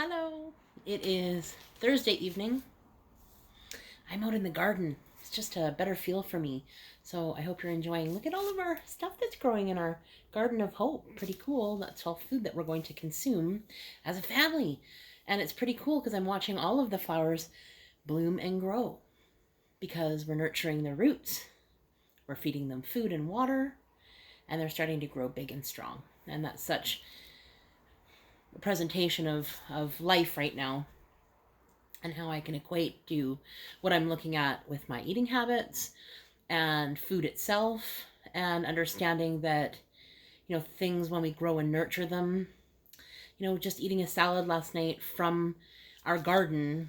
Hello. It is Thursday evening. I'm out in the garden. It's just a better feel for me. So I hope you're enjoying. Look at all of our stuff that's growing in our garden of hope. Pretty cool. That's all food that we're going to consume as a family. And it's pretty cool because I'm watching all of the flowers bloom and grow because we're nurturing their roots. We're feeding them food and water, and they're starting to grow big and strong. And that's such a presentation of life right now, and how I can equate to what I'm looking at with my eating habits and food itself, and understanding that, things when we grow and nurture them, just eating a salad last night from our garden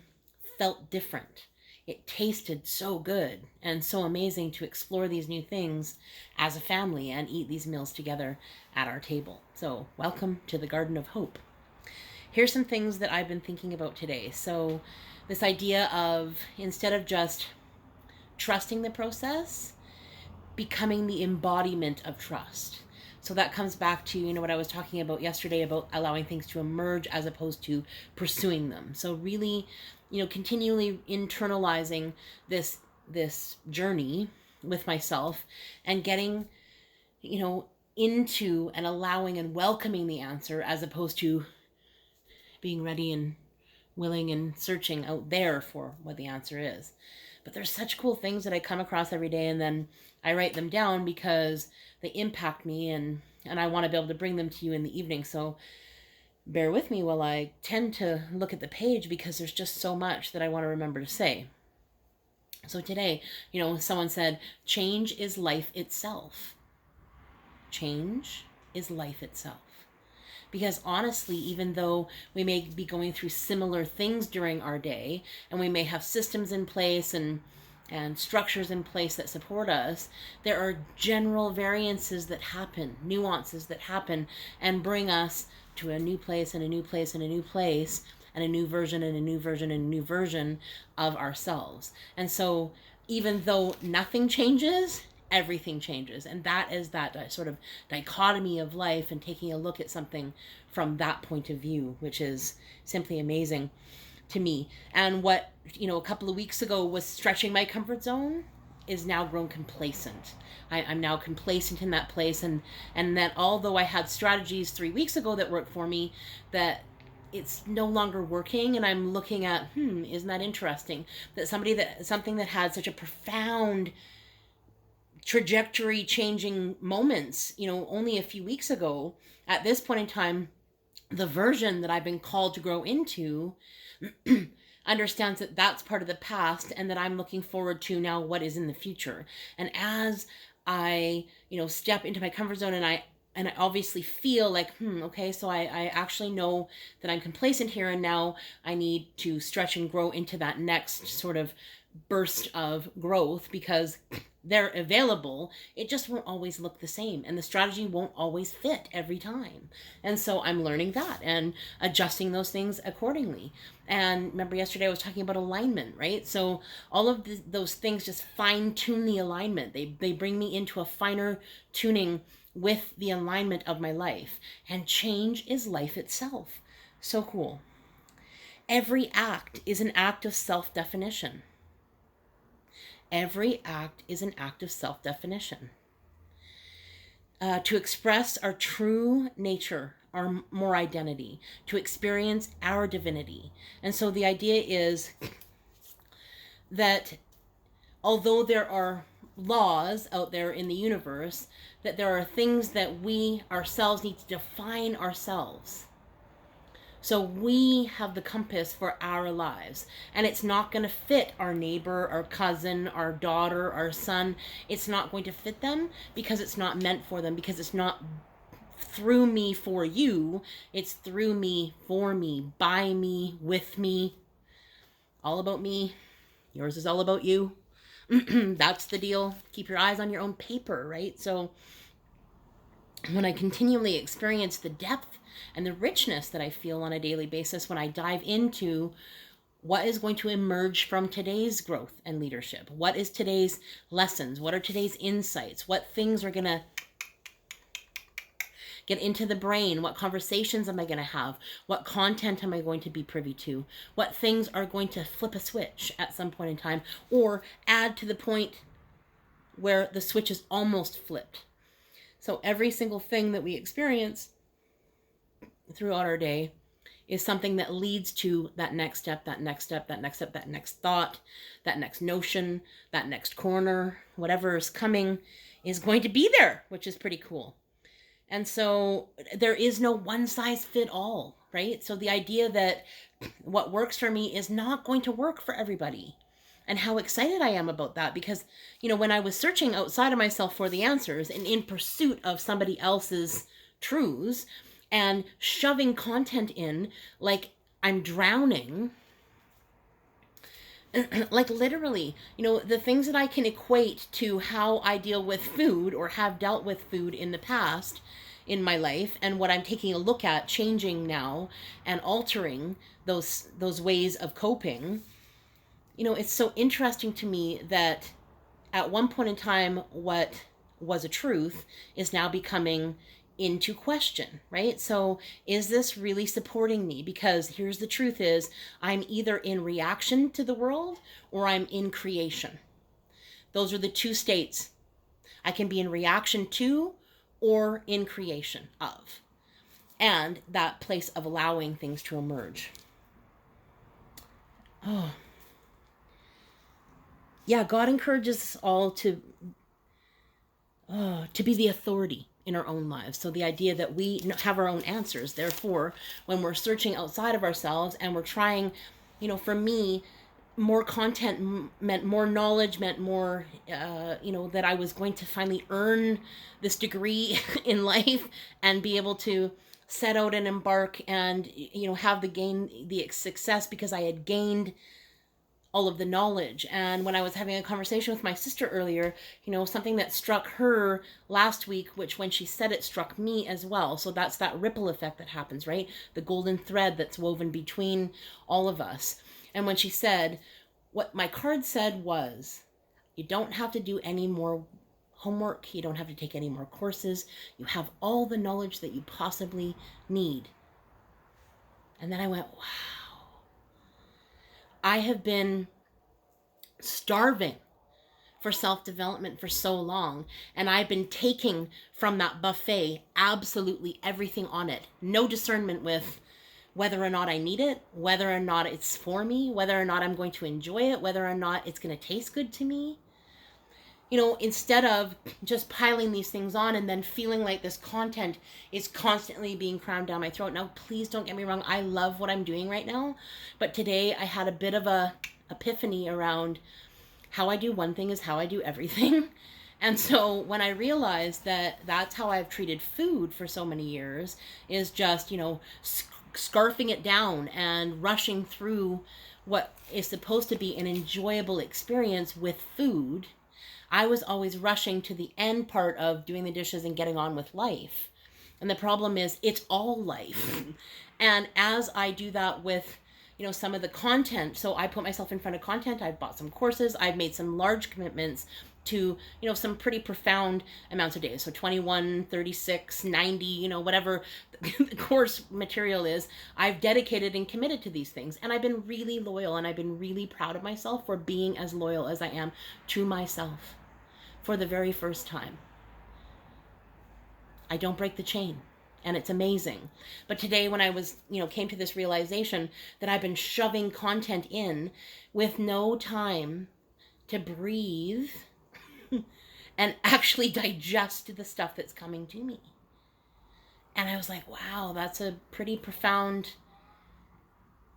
felt different. It tasted so good and so amazing to explore these new things as a family and eat these meals together at our table. So, welcome to the Garden of Hope. Here's some things that I've been thinking about today. So, this idea of instead of just trusting the process, becoming the embodiment of trust. So that comes back to, what I was talking about yesterday about allowing things to emerge as opposed to pursuing them. So really, continually internalizing this journey with myself and getting, into and allowing and welcoming the answer as opposed to being ready and willing and searching out there for what the answer is. But there's such cool things that I come across every day, and then I write them down because they impact me, and I want to be able to bring them to you in the evening. So bear with me while I tend to look at the page because there's just so much that I want to remember to say. So today, someone said, change is life itself. Change is life itself. Because honestly, even though we may be going through similar things during our day, and we may have systems in place and structures in place that support us, there are general variances that happen, nuances that happen, and bring us to a new place and a new place and a new place and a new version and a new version and a new version of ourselves. And so even though nothing changes, everything changes. And that is that sort of dichotomy of life, and taking a look at something from that point of view, which is simply amazing to me. And what, a couple of weeks ago was stretching my comfort zone is now grown complacent. I'm now complacent in that place. And that although I had strategies 3 weeks ago that worked for me, that it's no longer working, and I'm looking at, isn't that interesting? That something that had such a profound trajectory changing moments, only a few weeks ago, at this point in time, the version that I've been called to grow into understands that that's part of the past, and that I'm looking forward to now what is in the future. And as I, step into my comfort zone, and I obviously feel like, okay, so I actually know that I'm complacent here, and now I need to stretch and grow into that next sort of burst of growth, because they're available. It just won't always look the same, and the strategy won't always fit every time. And so I'm learning that and adjusting those things accordingly. And remember yesterday I was talking about alignment, right? So all of those things just fine tune the alignment. They bring me into a finer tuning with the alignment of my life. And change is life itself. So cool. Every act is an act of self-definition. Every act is an act of self-definition. To express our true nature, our more identity, to experience our divinity. And so the idea is that although there are laws out there in the universe, that there are things that we ourselves need to define ourselves. So we have the compass for our lives, and it's not going to fit our neighbor, our cousin, our daughter, our son. It's not going to fit them because it's not meant for them, because it's not through me for you. It's through me, for me, by me, with me. All about me. Yours is all about you. That's the deal. Keep your eyes on your own paper, right? So when I continually experience the depth and the richness that I feel on a daily basis, when I dive into what is going to emerge from today's growth and leadership, what is today's lessons, what are today's insights, what things are going to get into the brain. What conversations am I going to have? What content am I going to be privy to? What things are going to flip a switch at some point in time, or add to the point where the switch is almost flipped. So every single thing that we experience throughout our day is something that leads to that next step, that next step, that next step, that next thought, that next notion, that next corner, whatever is coming is going to be there, which is pretty cool. And so there is no one size fit all, right? So the idea that what works for me is not going to work for everybody. And how excited I am about that, because, when I was searching outside of myself for the answers and in pursuit of somebody else's truths and shoving content in like I'm drowning, like literally, the things that I can equate to how I deal with food or have dealt with food in the past in my life, and what I'm taking a look at changing now and altering those ways of coping. It's so interesting to me that at one point in time, what was a truth is now becoming into question, right? So is this really supporting me? Because here's the truth is, I'm either in reaction to the world or I'm in creation. Those are the two states. I can be in reaction to or in creation of. And that place of allowing things to emerge. Oh. Yeah, God encourages us all to be the authority in our own lives. So the idea that we have our own answers. Therefore, when we're searching outside of ourselves and we're trying, for me, more content meant more knowledge, meant more, that I was going to finally earn this degree in life and be able to set out and embark and, have the success because I had gained all of the knowledge. And when I was having a conversation with my sister earlier, something that struck her last week, which when she said it struck me as well. So that's that ripple effect that happens, right? The golden thread that's woven between all of us. And when she said, what my card said was, you don't have to do any more homework. You don't have to take any more courses. You have all the knowledge that you possibly need. And then I went, wow. I have been starving for self-development for so long, and I've been taking from that buffet absolutely everything on it. No discernment with whether or not I need it, whether or not it's for me, whether or not I'm going to enjoy it, whether or not it's going to taste good to me. Instead of just piling these things on and then feeling like this content is constantly being crammed down my throat. Now, please don't get me wrong. I love what I'm doing right now. But today I had a bit of a epiphany around how I do one thing is how I do everything. And so when I realized that that's how I've treated food for so many years, is just, scarfing it down and rushing through what is supposed to be an enjoyable experience with food, I was always rushing to the end part of doing the dishes and getting on with life. And the problem is, it's all life. And as I do that with, some of the content, so I put myself in front of content, I've bought some courses, I've made some large commitments to, some pretty profound amounts of days. So 21, 36, 90, whatever the course material is, I've dedicated and committed to these things. And I've been really loyal, and I've been really proud of myself for being as loyal as I am to myself. For the very first time. I don't break the chain, and it's amazing. But today when I was, came to this realization that I've been shoving content in with no time to breathe and actually digest the stuff that's coming to me. And I was like, wow, that's a pretty profound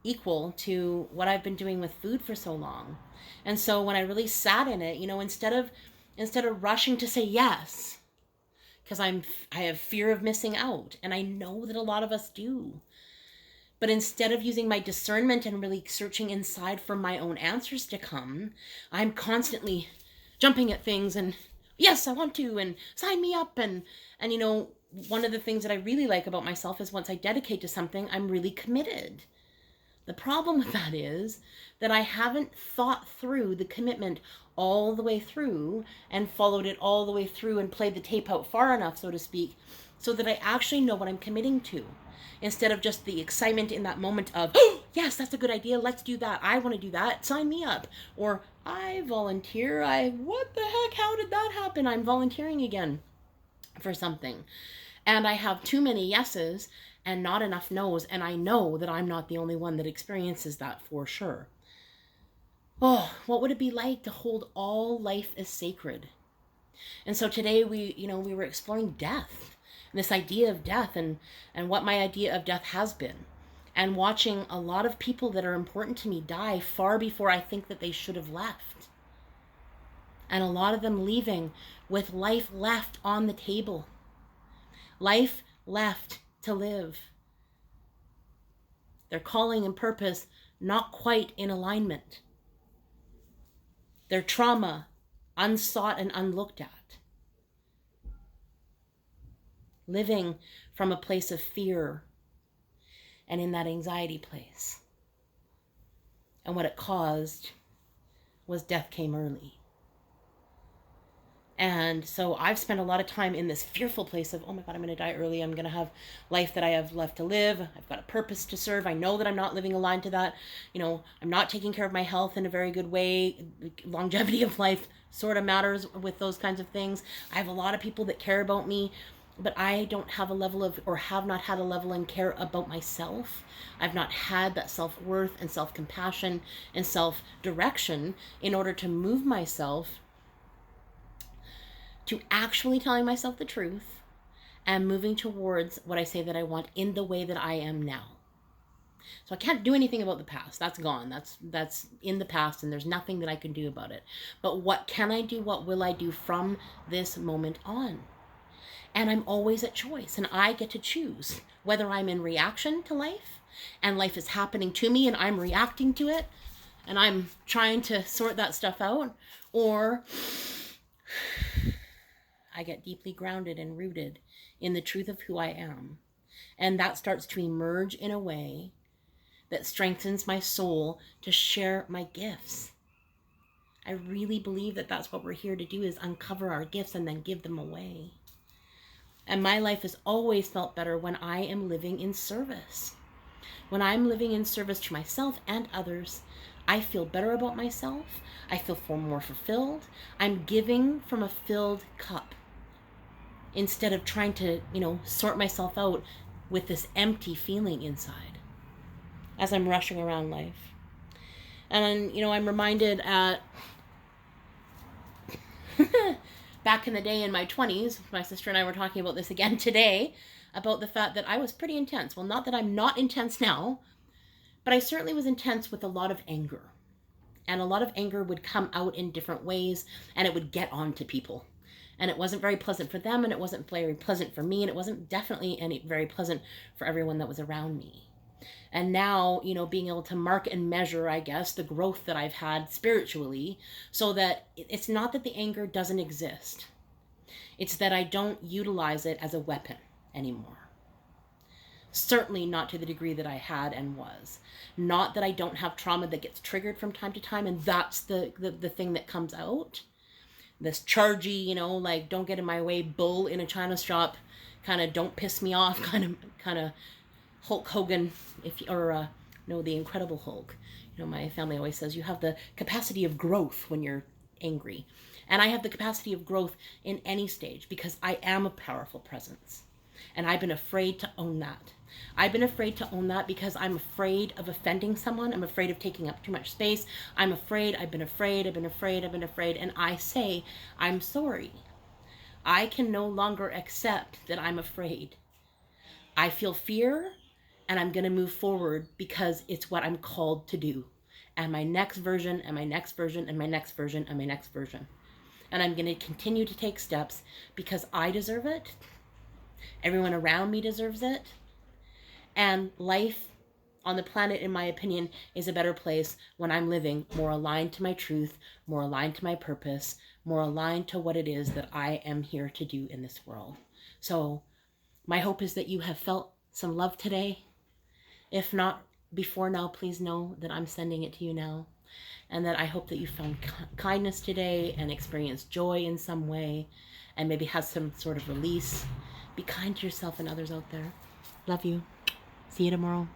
equal to what I've been doing with food for so long. And so when I really sat in it, instead of rushing to say yes, because I have fear of missing out, and I know that a lot of us do. But instead of using my discernment and really searching inside for my own answers to come, I'm constantly jumping at things and, yes, I want to, and sign me up. And one of the things that I really like about myself is once I dedicate to something, I'm really committed. The problem with that is that I haven't thought through the commitment all the way through and followed it all the way through and played the tape out far enough, so to speak, so that I actually know what I'm committing to, instead of just the excitement in that moment of, oh, yes, that's a good idea, let's do that, I want to do that, sign me up. Or I volunteer, what the heck, how did that happen? I'm volunteering again for something. And I have too many yeses and not enough no's, and I know that I'm not the only one that experiences that for sure. Oh, what would it be like to hold all life as sacred? And so today we were exploring death, this idea of death, and what my idea of death has been, and watching a lot of people that are important to me die far before I think that they should have left. And a lot of them leaving with life left on the table. Life left to live. Their calling and purpose not quite in alignment. Their trauma unsought and unlooked at. Living from a place of fear and in that anxiety place. And what it caused was death came early. And so I've spent a lot of time in this fearful place of, oh my God, I'm going to die early. I'm going to have life that I have left to live. I've got a purpose to serve. I know that I'm not living aligned to that. I'm not taking care of my health in a very good way. Longevity of life sort of matters with those kinds of things. I have a lot of people that care about me, but I don't have a level of, or have not had a level and care about myself. I've not had that self-worth and self-compassion and self-direction in order to move myself to actually telling myself the truth and moving towards what I say that I want in the way that I am now. So I can't do anything about the past. That's gone. That's in the past, and there's nothing that I can do about it. But what can I do? What will I do from this moment on? And I'm always at choice, and I get to choose whether I'm in reaction to life and life is happening to me and I'm reacting to it and I'm trying to sort that stuff out, or I get deeply grounded and rooted in the truth of who I am. And that starts to emerge in a way that strengthens my soul to share my gifts. I really believe that that's what we're here to do, is uncover our gifts and then give them away. And my life has always felt better when I am living in service. When I'm living in service to myself and others, I feel better about myself. I feel more fulfilled. I'm giving from a filled cup, instead of trying to, sort myself out with this empty feeling inside as I'm rushing around life. And, I'm reminded back in the day in my 20s, my sister and I were talking about this again today, about the fact that I was pretty intense. Well, not that I'm not intense now, but I certainly was intense with a lot of anger. And a lot of anger would come out in different ways, and it would get on to people. And it wasn't very pleasant for them, and it wasn't very pleasant for me, and it wasn't definitely very pleasant for everyone that was around me. And now, being able to mark and measure, I guess, the growth that I've had spiritually, so that it's not that the anger doesn't exist. It's that I don't utilize it as a weapon anymore. Certainly not to the degree that I had and was. Not that I don't have trauma that gets triggered from time to time, and that's the thing that comes out. This chargy, like, don't get in my way, bull in a china shop, kind of don't piss me off, kind of Hulk Hogan, the Incredible Hulk. My family always says you have the capacity of growth when you're angry. And I have the capacity of growth in any stage, because I am a powerful presence. And I've been afraid to own that. I've been afraid to own that because I'm afraid of offending someone. I'm afraid of taking up too much space. I'm afraid. I've been afraid. And I say, I'm sorry. I can no longer accept that I'm afraid. I feel fear, and I'm going to move forward because it's what I'm called to do. And my next version, and my next version, and my next version, and my next version. And I'm going to continue to take steps because I deserve it. Everyone around me deserves it. And life on the planet, in my opinion, is a better place when I'm living more aligned to my truth, more aligned to my purpose, more aligned to what it is that I am here to do in this world. So my hope is that you have felt some love today. If not before now, please know that I'm sending it to you now. And that I hope that you found kindness today and experienced joy in some way, and maybe has some sort of release. Be kind to yourself and others out there. Love you. See you tomorrow.